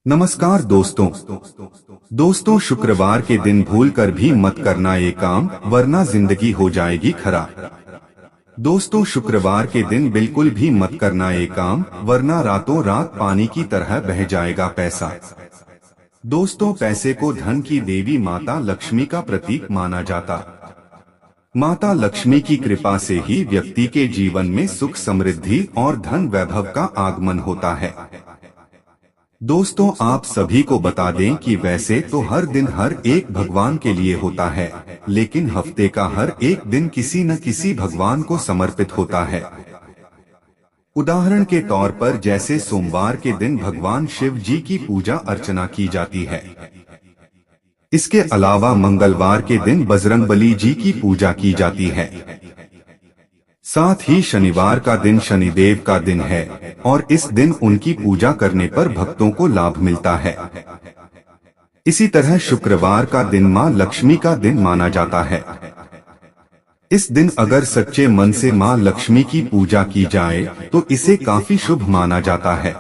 नमस्कार दोस्तों शुक्रवार के दिन भूल कर भी मत करना ये काम, वरना जिंदगी हो जाएगी खराब। दोस्तों शुक्रवार के दिन बिल्कुल भी मत करना ये काम, वरना रातों रात पानी की तरह बह जाएगा पैसा। दोस्तों पैसे को धन की देवी माता लक्ष्मी का प्रतीक माना जाता। माता लक्ष्मी की कृपा से ही व्यक्ति के जीवन में सुख समृद्धि और धन वैभव का आगमन होता है। दोस्तों आप सभी को बता दें कि वैसे तो हर दिन हर एक भगवान के लिए होता है, लेकिन हफ्ते का हर एक दिन किसी न किसी भगवान को समर्पित होता है। उदाहरण के तौर पर जैसे सोमवार के दिन भगवान शिव जी की पूजा अर्चना की जाती है। इसके अलावा मंगलवार के दिन बजरंगबली जी की पूजा की जाती है। साथ ही शनिवार का दिन शनिदेव का दिन है और इस दिन उनकी पूजा करने पर भक्तों को लाभ मिलता है। इसी तरह शुक्रवार का दिन मां लक्ष्मी का दिन माना जाता है। इस दिन अगर सच्चे मन से मां लक्ष्मी की पूजा की जाए तो इसे काफी शुभ माना जाता है।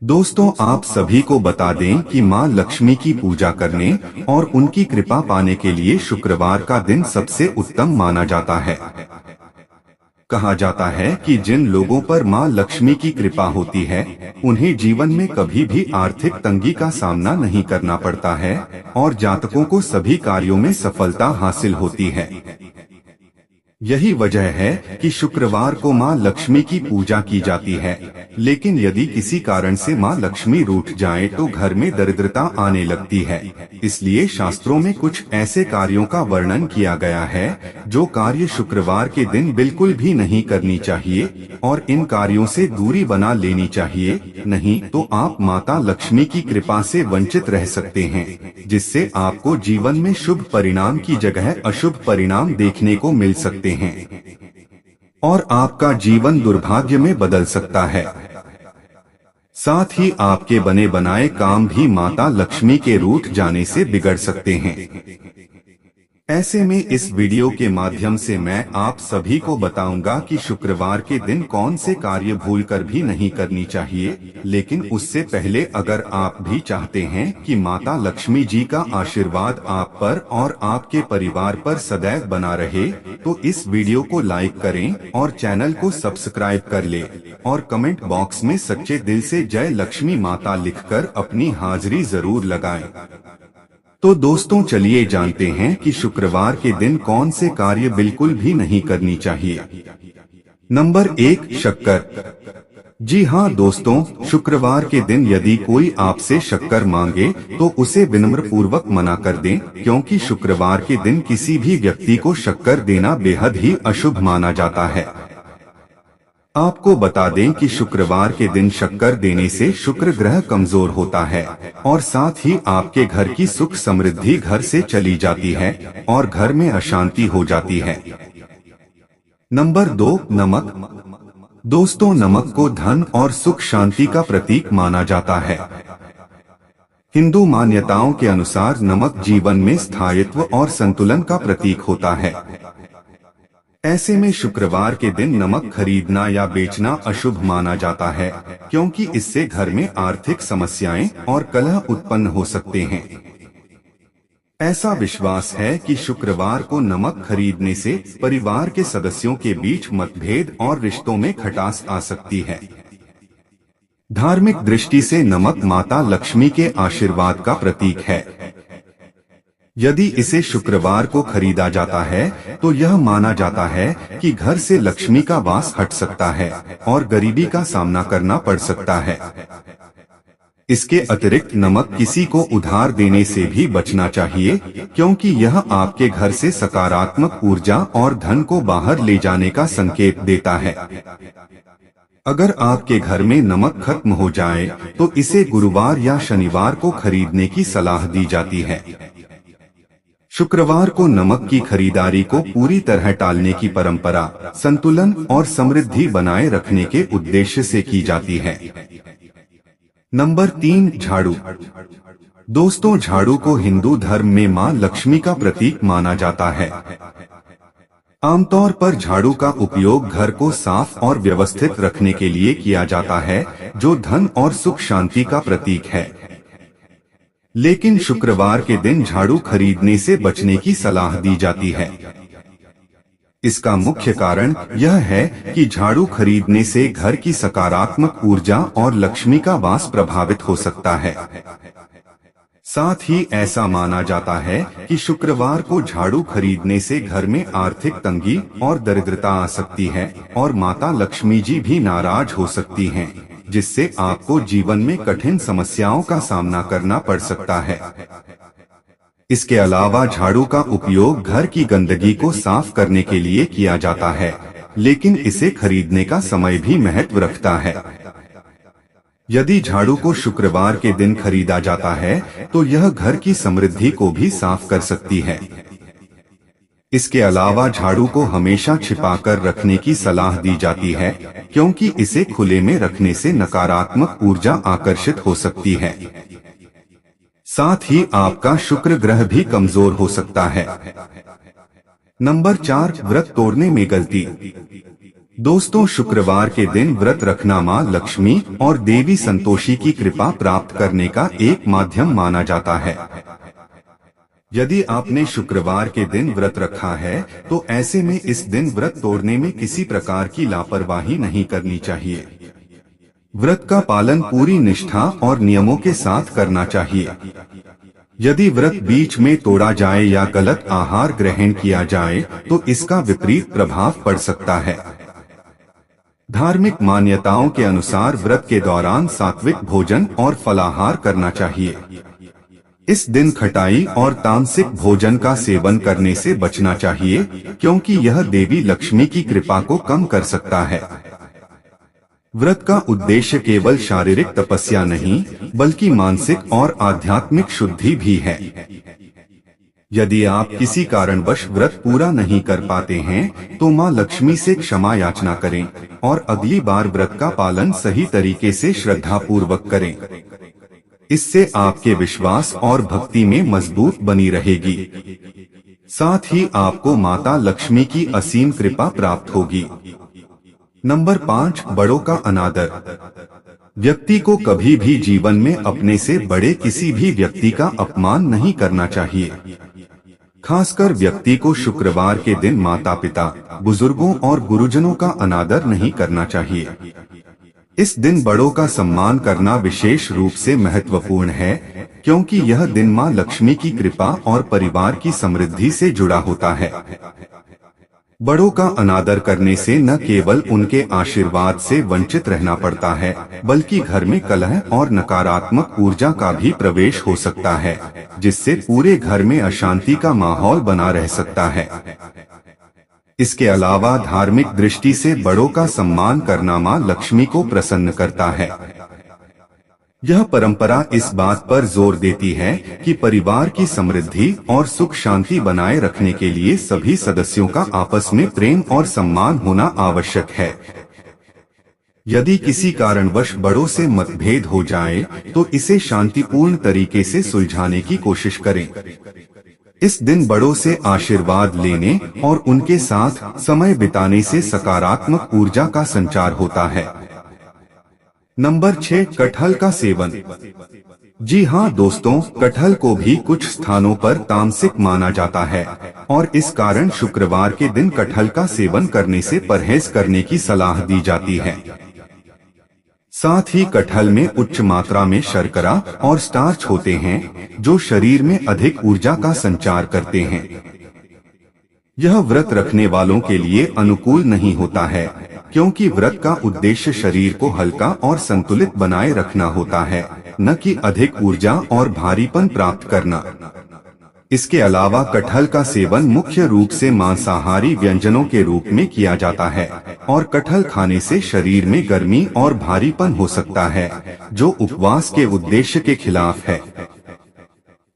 दोस्तों आप सभी को बता दें कि मां लक्ष्मी की पूजा करने और उनकी कृपा पाने के लिए शुक्रवार का दिन सबसे उत्तम माना जाता है। कहा जाता है कि जिन लोगों पर मां लक्ष्मी की कृपा होती है उन्हें जीवन में कभी भी आर्थिक तंगी का सामना नहीं करना पड़ता है और जातकों को सभी कार्यों में सफलता हासिल होती है। यही वजह है कि शुक्रवार को मां लक्ष्मी की पूजा की जाती है। लेकिन यदि किसी कारण से मां लक्ष्मी रूठ जाए तो घर में दरिद्रता आने लगती है। इसलिए शास्त्रों में कुछ ऐसे कार्यों का वर्णन किया गया है जो कार्य शुक्रवार के दिन बिल्कुल भी नहीं करनी चाहिए और इन कार्यों से दूरी बना लेनी चाहिए, नहीं तो आप माता लक्ष्मी की कृपा से वंचित रह सकते हैं, जिससे आपको जीवन में शुभ परिणाम की जगह अशुभ परिणाम देखने को मिल सकते हैं और आपका जीवन दुर्भाग्य में बदल सकता है। साथ ही आपके बने बनाए काम भी माता लक्ष्मी के रूठ जाने से बिगड़ सकते हैं। ऐसे में इस वीडियो के माध्यम से मैं आप सभी को बताऊंगा कि शुक्रवार के दिन कौन से कार्य भूलकर भी नहीं करनी चाहिए। लेकिन उससे पहले अगर आप भी चाहते हैं कि माता लक्ष्मी जी का आशीर्वाद आप पर और आपके परिवार पर सदैव बना रहे, तो इस वीडियो को लाइक करें और चैनल को सब्सक्राइब कर ले और कमेंट बॉक्स में सच्चे दिल से जय लक्ष्मी माता लिखकर अपनी हाजिरी जरूर लगाएं। तो दोस्तों चलिए जानते हैं कि शुक्रवार के दिन कौन से कार्य बिल्कुल भी नहीं करनी चाहिए। नंबर 1, शक्कर। जी हाँ दोस्तों, शुक्रवार के दिन यदि कोई आपसे शक्कर मांगे तो उसे विनम्र पूर्वक मना कर दें, क्योंकि शुक्रवार के दिन किसी भी व्यक्ति को शक्कर देना बेहद ही अशुभ माना जाता है। आपको बता दें कि शुक्रवार के दिन शक्कर देने से शुक्र ग्रह कमजोर होता है और साथ ही आपके घर की सुख समृद्धि घर से चली जाती है और घर में अशांति हो जाती है। नंबर 2, नमक। दोस्तों नमक को धन और सुख शांति का प्रतीक माना जाता है। हिंदू मान्यताओं के अनुसार नमक जीवन में स्थायित्व और संतुलन का प्रतीक होता है। ऐसे में शुक्रवार के दिन नमक खरीदना या बेचना अशुभ माना जाता है, क्योंकि इससे घर में आर्थिक समस्याएं और कलह उत्पन्न हो सकते हैं। ऐसा विश्वास है कि शुक्रवार को नमक खरीदने से परिवार के सदस्यों के बीच मतभेद और रिश्तों में खटास आ सकती है। धार्मिक दृष्टि से नमक माता लक्ष्मी के आशीर्वाद का प्रतीक है। यदि इसे शुक्रवार को खरीदा जाता है तो यह माना जाता है कि घर से लक्ष्मी का वास हट सकता है और गरीबी का सामना करना पड़ सकता है। इसके अतिरिक्त नमक किसी को उधार देने से भी बचना चाहिए, क्योंकि यह आपके घर से सकारात्मक ऊर्जा और धन को बाहर ले जाने का संकेत देता है। अगर आपके घर में नमक खत्म हो जाए तो इसे गुरुवार या शनिवार को खरीदने की सलाह दी जाती है। शुक्रवार को नमक की खरीदारी को पूरी तरह टालने की परंपरा संतुलन और समृद्धि बनाए रखने के उद्देश्य से की जाती है। नंबर 3, झाड़ू। दोस्तों झाड़ू को हिंदू धर्म में मां लक्ष्मी का प्रतीक माना जाता है। आमतौर पर झाड़ू का उपयोग घर को साफ और व्यवस्थित रखने के लिए किया जाता है, जो धन और सुख शांति का प्रतीक है। लेकिन शुक्रवार के दिन झाड़ू खरीदने से बचने की सलाह दी जाती है। इसका मुख्य कारण यह है कि झाड़ू खरीदने से घर की सकारात्मक ऊर्जा और लक्ष्मी का वास प्रभावित हो सकता है। साथ ही ऐसा माना जाता है कि शुक्रवार को झाड़ू खरीदने से घर में आर्थिक तंगी और दरिद्रता आ सकती है और माता लक्ष्मी जी भी नाराज हो सकती हैं, जिससे आपको जीवन में कठिन समस्याओं का सामना करना पड़ सकता है। इसके अलावा झाड़ू का उपयोग घर की गंदगी को साफ करने के लिए किया जाता है, लेकिन इसे खरीदने का समय भी महत्व रखता है। यदि झाड़ू को शुक्रवार के दिन खरीदा जाता है तो यह घर की समृद्धि को भी साफ कर सकती है। इसके अलावा झाड़ू को हमेशा छिपाकर रखने की सलाह दी जाती है, क्योंकि इसे खुले में रखने से नकारात्मक ऊर्जा आकर्षित हो सकती है। साथ ही आपका शुक्र ग्रह भी कमजोर हो सकता है। नंबर 4, व्रत तोड़ने में गलती। दोस्तों, शुक्रवार के दिन व्रत रखना मां लक्ष्मी और देवी संतोषी की कृपा प्राप्त करने का एक माध्यम माना जाता है। यदि आपने शुक्रवार के दिन व्रत रखा है तो ऐसे में इस दिन व्रत तोड़ने में किसी प्रकार की लापरवाही नहीं करनी चाहिए। व्रत का पालन पूरी निष्ठा और नियमों के साथ करना चाहिए। यदि व्रत बीच में तोड़ा जाए या गलत आहार ग्रहण किया जाए तो इसका विपरीत प्रभाव पड़ सकता है। धार्मिक मान्यताओं के अनुसार व्रत के दौरान सात्विक भोजन और फलाहार करना चाहिए। इस दिन खटाई और तामसिक भोजन का सेवन करने से बचना चाहिए, क्योंकि यह देवी लक्ष्मी की कृपा को कम कर सकता है। व्रत का उद्देश्य केवल शारीरिक तपस्या नहीं, बल्कि मानसिक और आध्यात्मिक शुद्धि भी है। यदि आप किसी कारणवश व्रत पूरा नहीं कर पाते हैं तो मां लक्ष्मी से क्षमा याचना करें और अगली बार व्रत का पालन सही तरीके से श्रद्धापूर्वक करें। इससे आपके विश्वास और भक्ति में मजबूत बनी रहेगी। साथ ही आपको माता लक्ष्मी की असीम कृपा प्राप्त होगी। नंबर 5, बड़ों का अनादर। व्यक्ति को कभी भी जीवन में अपने से बड़े किसी भी व्यक्ति का अपमान नहीं करना चाहिए। खासकर व्यक्ति को शुक्रवार के दिन माता पिता, बुजुर्गों और गुरुजनों का अनादर नहीं करना चाहिए। इस दिन बड़ों का सम्मान करना विशेष रूप से महत्वपूर्ण है, क्योंकि यह दिन मां लक्ष्मी की कृपा और परिवार की समृद्धि से जुड़ा होता है। बड़ों का अनादर करने से न केवल उनके आशीर्वाद से वंचित रहना पड़ता है, बल्कि घर में कलह और नकारात्मक ऊर्जा का भी प्रवेश हो सकता है, जिससे पूरे घर में अशांति का माहौल बना रह सकता है। इसके अलावा धार्मिक दृष्टि से बड़ों का सम्मान करना मां लक्ष्मी को प्रसन्न करता है। यह परंपरा इस बात पर जोर देती है कि परिवार की समृद्धि और सुख शांति बनाए रखने के लिए सभी सदस्यों का आपस में प्रेम और सम्मान होना आवश्यक है। यदि किसी कारणवश बड़ों से मतभेद हो जाए तो इसे शांतिपूर्ण तरीके से सुलझाने की कोशिश करें। इस दिन बड़ों से आशीर्वाद लेने और उनके साथ समय बिताने से सकारात्मक ऊर्जा का संचार होता है। नंबर 6, कटहल का सेवन। जी हाँ दोस्तों, कटहल को भी कुछ स्थानों पर तामसिक माना जाता है और इस कारण शुक्रवार के दिन कटहल का सेवन करने से परहेज करने की सलाह दी जाती है। साथ ही कटहल में उच्च मात्रा में शर्करा और स्टार्च होते हैं, जो शरीर में अधिक ऊर्जा का संचार करते हैं। यह व्रत रखने वालों के लिए अनुकूल नहीं होता है, क्योंकि व्रत का उद्देश्य शरीर को हल्का और संतुलित बनाए रखना होता है, न कि अधिक ऊर्जा और भारीपन प्राप्त करना। इसके अलावा कटहल का सेवन मुख्य रूप से मांसाहारी व्यंजनों के रूप में किया जाता है और कटहल खाने से शरीर में गर्मी और भारीपन हो सकता है, जो उपवास के उद्देश्य के खिलाफ है।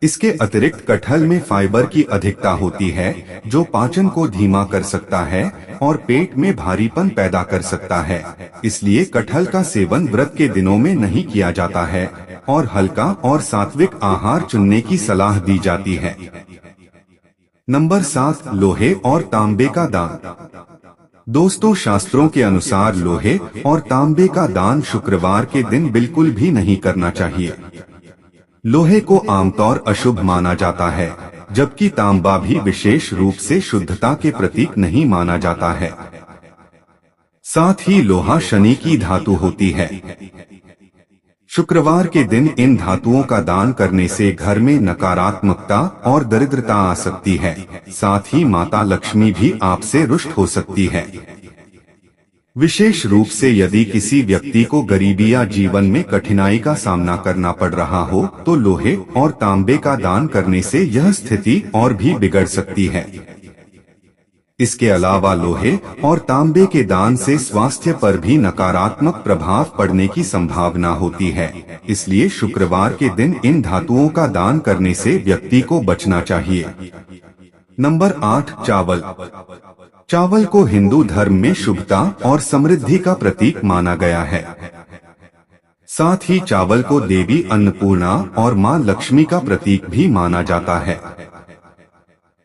इसके अतिरिक्त कटहल में फाइबर की अधिकता होती है, जो पाचन को धीमा कर सकता है और पेट में भारीपन पैदा कर सकता है। इसलिए कटहल का सेवन व्रत के दिनों में नहीं किया जाता है और हल्का और सात्विक आहार चुनने की सलाह दी जाती है। नंबर 7, लोहे और तांबे का दान। दोस्तों, शास्त्रों के अनुसार लोहे और तांबे का दान शुक्रवार के दिन बिल्कुल भी नहीं करना चाहिए। लोहे को आमतौर अशुभ माना जाता है, जबकि तांबा भी विशेष रूप से शुद्धता के प्रतीक नहीं माना जाता है। साथ ही लोहा शनि की धातु होती है। शुक्रवार के दिन इन धातुओं का दान करने से घर में नकारात्मकता और दरिद्रता आ सकती है। साथ ही माता लक्ष्मी भी आपसे रुष्ट हो सकती है। विशेष रूप से यदि किसी व्यक्ति को गरीबी या जीवन में कठिनाई का सामना करना पड़ रहा हो, तो लोहे और तांबे का दान करने से यह स्थिति और भी बिगड़ सकती है। इसके अलावा लोहे और तांबे के दान से स्वास्थ्य पर भी नकारात्मक प्रभाव पड़ने की संभावना होती है। इसलिए शुक्रवार के दिन इन धातुओं का दान करने से व्यक्ति को बचना चाहिए। नंबर 8, चावल। चावल को हिंदू धर्म में शुभता और समृद्धि का प्रतीक माना गया है। साथ ही चावल को देवी अन्नपूर्णा और मां लक्ष्मी का प्रतीक भी माना जाता है।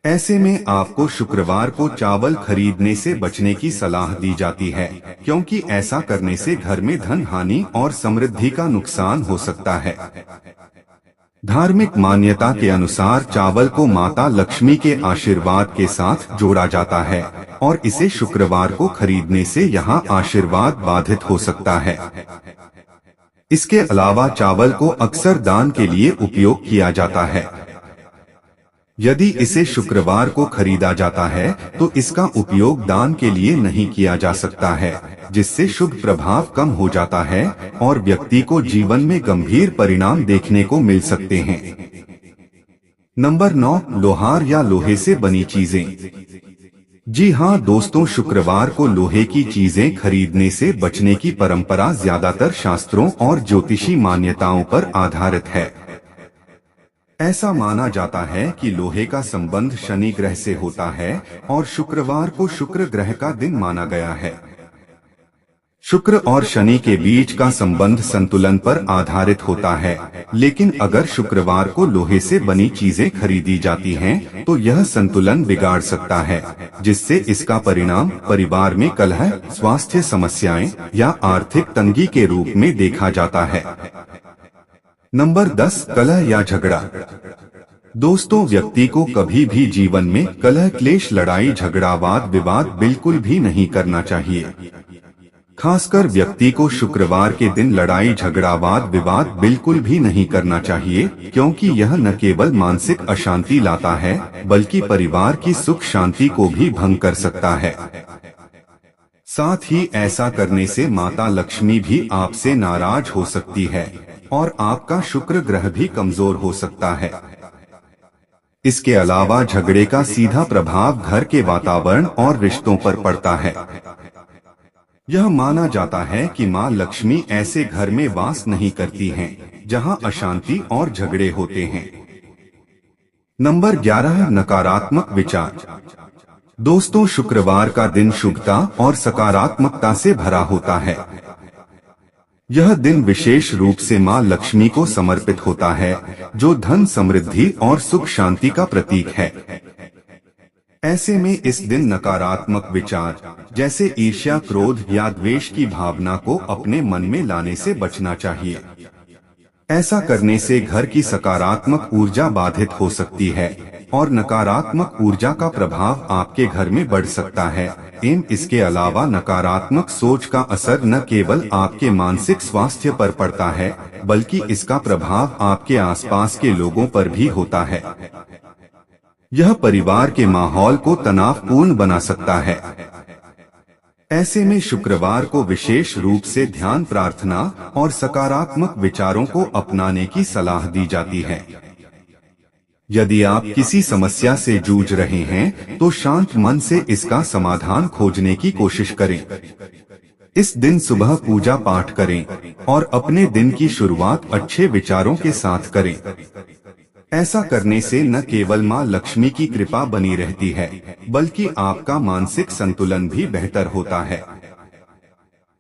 ऐसे में आपको शुक्रवार को चावल खरीदने से बचने की सलाह दी जाती है, क्योंकि ऐसा करने से घर में धन हानि और समृद्धि का नुकसान हो सकता है। धार्मिक मान्यता के अनुसार चावल को माता लक्ष्मी के आशीर्वाद के साथ जोड़ा जाता है और इसे शुक्रवार को खरीदने से यहाँ आशीर्वाद बाधित हो सकता है। इसके अलावा चावल को अक्सर दान के लिए उपयोग किया जाता है। यदि इसे शुक्रवार को खरीदा जाता है तो इसका उपयोग दान के लिए नहीं किया जा सकता है, जिससे शुभ प्रभाव कम हो जाता है और व्यक्ति को जीवन में गंभीर परिणाम देखने को मिल सकते हैं। नंबर 9, लोहार या लोहे से बनी चीजें। जी हाँ दोस्तों, शुक्रवार को लोहे की चीजें खरीदने से बचने की परंपरा ज्यादातर शास्त्रों और ज्योतिषी मान्यताओं पर आधारित है। ऐसा माना जाता है कि लोहे का संबंध शनि ग्रह से होता है और शुक्रवार को शुक्र ग्रह का दिन माना गया है। शुक्र और शनि के बीच का संबंध संतुलन पर आधारित होता है, लेकिन अगर शुक्रवार को लोहे से बनी चीजें खरीदी जाती हैं, तो यह संतुलन बिगाड़ सकता है, जिससे इसका परिणाम परिवार में कलह, स्वास्थ्य समस्याएं या आर्थिक तंगी के रूप में देखा जाता है। नंबर 10, कलह या झगड़ा। दोस्तों, व्यक्ति को कभी भी जीवन में कलह, क्लेश, लड़ाई, झगड़ा, वाद विवाद बिल्कुल भी नहीं करना चाहिए। खासकर व्यक्ति को शुक्रवार के दिन लड़ाई, झगड़ा, वाद विवाद बिल्कुल भी नहीं करना चाहिए, क्योंकि यह न केवल मानसिक अशांति लाता है, बल्कि परिवार की सुख शांति को भी भंग कर सकता है। साथ ही ऐसा करने से माता लक्ष्मी भी आपसे नाराज हो सकती है और आपका शुक्र ग्रह भी कमजोर हो सकता है। इसके अलावा झगड़े का सीधा प्रभाव घर के वातावरण और रिश्तों पर पड़ता है। यह माना जाता है कि मां लक्ष्मी ऐसे घर में वास नहीं करती हैं, जहां अशांति और झगड़े होते हैं। नंबर 11, नकारात्मक विचार। दोस्तों, शुक्रवार का दिन शुभता और सकारात्मकता से भरा होता है। यह दिन विशेष रूप से मां लक्ष्मी को समर्पित होता है, जो धन, समृद्धि और सुख शांति का प्रतीक है। ऐसे में इस दिन नकारात्मक विचार जैसे ईर्ष्या, क्रोध या द्वेष की भावना को अपने मन में लाने से बचना चाहिए। ऐसा करने से घर की सकारात्मक ऊर्जा बाधित हो सकती है और नकारात्मक ऊर्जा का प्रभाव आपके घर में बढ़ सकता है। इसके अलावा नकारात्मक सोच का असर न केवल आपके मानसिक स्वास्थ्य पर पड़ता है, बल्कि इसका प्रभाव आपके आसपास के लोगों पर भी होता है। यह परिवार के माहौल को तनावपूर्ण बना सकता है। ऐसे में शुक्रवार को विशेष रूप से ध्यान, प्रार्थना और सकारात्मक विचारों को अपनाने की सलाह दी जाती है। यदि आप किसी समस्या से जूझ रहे हैं, तो शांत मन से इसका समाधान खोजने की कोशिश करें। इस दिन सुबह पूजा पाठ करें और अपने दिन की शुरुआत अच्छे विचारों के साथ करें। ऐसा करने से न केवल मां लक्ष्मी की कृपा बनी रहती है, बल्कि आपका मानसिक संतुलन भी बेहतर होता है।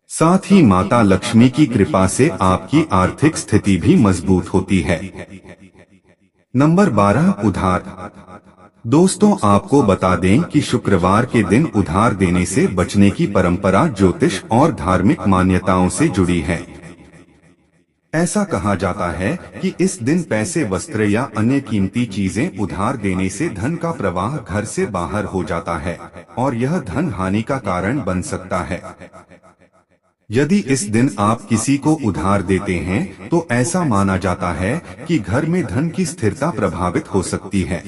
साथ ही माता लक्ष्मी की कृपा से आपकी आर्थिक स्थिति भी मजबूत होती है। नंबर 12, उधार। दोस्तों आपको बता दें कि शुक्रवार के दिन उधार देने से बचने की परंपरा ज्योतिष और धार्मिक मान्यताओं से जुड़ी है। ऐसा कहा जाता है कि इस दिन पैसे, वस्त्र या अन्य कीमती चीजें उधार देने से धन का प्रवाह घर से बाहर हो जाता है और यह धन हानि का कारण बन सकता है। यदि इस दिन आप किसी को उधार देते हैं तो ऐसा माना जाता है कि घर में धन की स्थिरता प्रभावित हो सकती है।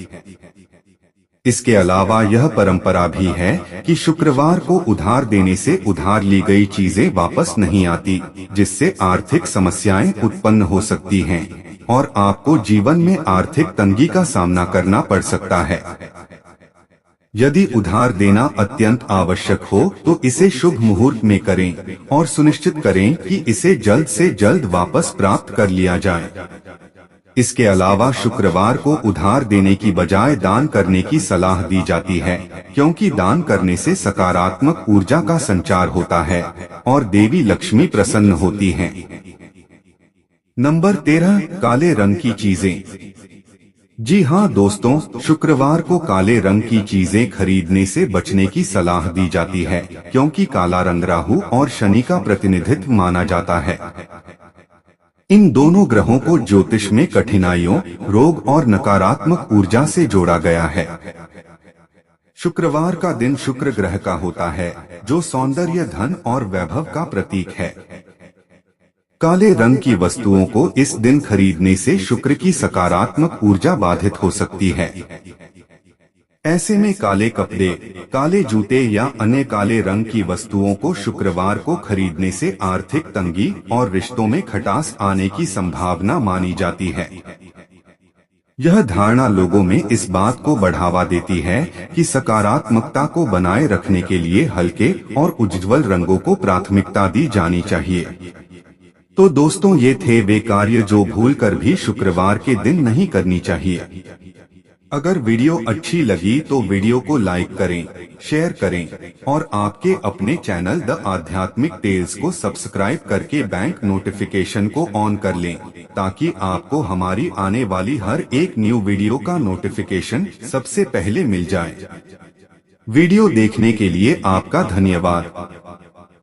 इसके अलावा यह परंपरा भी है कि शुक्रवार को उधार देने से उधार ली गई चीजें वापस नहीं आती, जिससे आर्थिक समस्याएं उत्पन्न हो सकती हैं और आपको जीवन में आर्थिक तंगी का सामना करना पड़ सकता है। यदि उधार देना अत्यंत आवश्यक हो तो इसे शुभ मुहूर्त में करें और सुनिश्चित करें कि इसे जल्द से जल्द वापस प्राप्त कर लिया जाए। इसके अलावा शुक्रवार को उधार देने की बजाय दान करने की सलाह दी जाती है, क्योंकि दान करने से सकारात्मक ऊर्जा का संचार होता है और देवी लक्ष्मी प्रसन्न होती हैं। नंबर 13, काले रंग की चीजें। जी हाँ दोस्तों, शुक्रवार को काले रंग की चीजें खरीदने से बचने की सलाह दी जाती है, क्योंकि काला रंग राहु और शनि का प्रतिनिधित्व माना जाता है। इन दोनों ग्रहों को ज्योतिष में कठिनाइयों, रोग और नकारात्मक ऊर्जा से जोड़ा गया है। शुक्रवार का दिन शुक्र ग्रह का होता है, जो सौंदर्य, धन और वैभव का प्रतीक है। काले रंग की वस्तुओं को इस दिन खरीदने से शुक्र की सकारात्मक ऊर्जा बाधित हो सकती है। ऐसे में काले कपड़े, काले जूते या अन्य काले रंग की वस्तुओं को शुक्रवार को खरीदने से आर्थिक तंगी और रिश्तों में खटास आने की संभावना मानी जाती है। यह धारणा लोगों में इस बात को बढ़ावा देती है कि सकारात्मकता को बनाए रखने के लिए हल्के और उज्ज्वल रंगों को प्राथमिकता दी जानी चाहिए। तो दोस्तों, ये थे वे कार्य जो भूलकर भी शुक्रवार के दिन नहीं करनी चाहिए। अगर वीडियो अच्छी लगी तो वीडियो को लाइक करें, शेयर करें और आपके अपने चैनल द आध्यात्मिक टेल्स को सब्सक्राइब करके बैंक नोटिफिकेशन को ऑन कर लें, ताकि आपको हमारी आने वाली हर एक न्यू वीडियो का नोटिफिकेशन सबसे पहले मिल जाए। वीडियो देखने के लिए आपका धन्यवाद।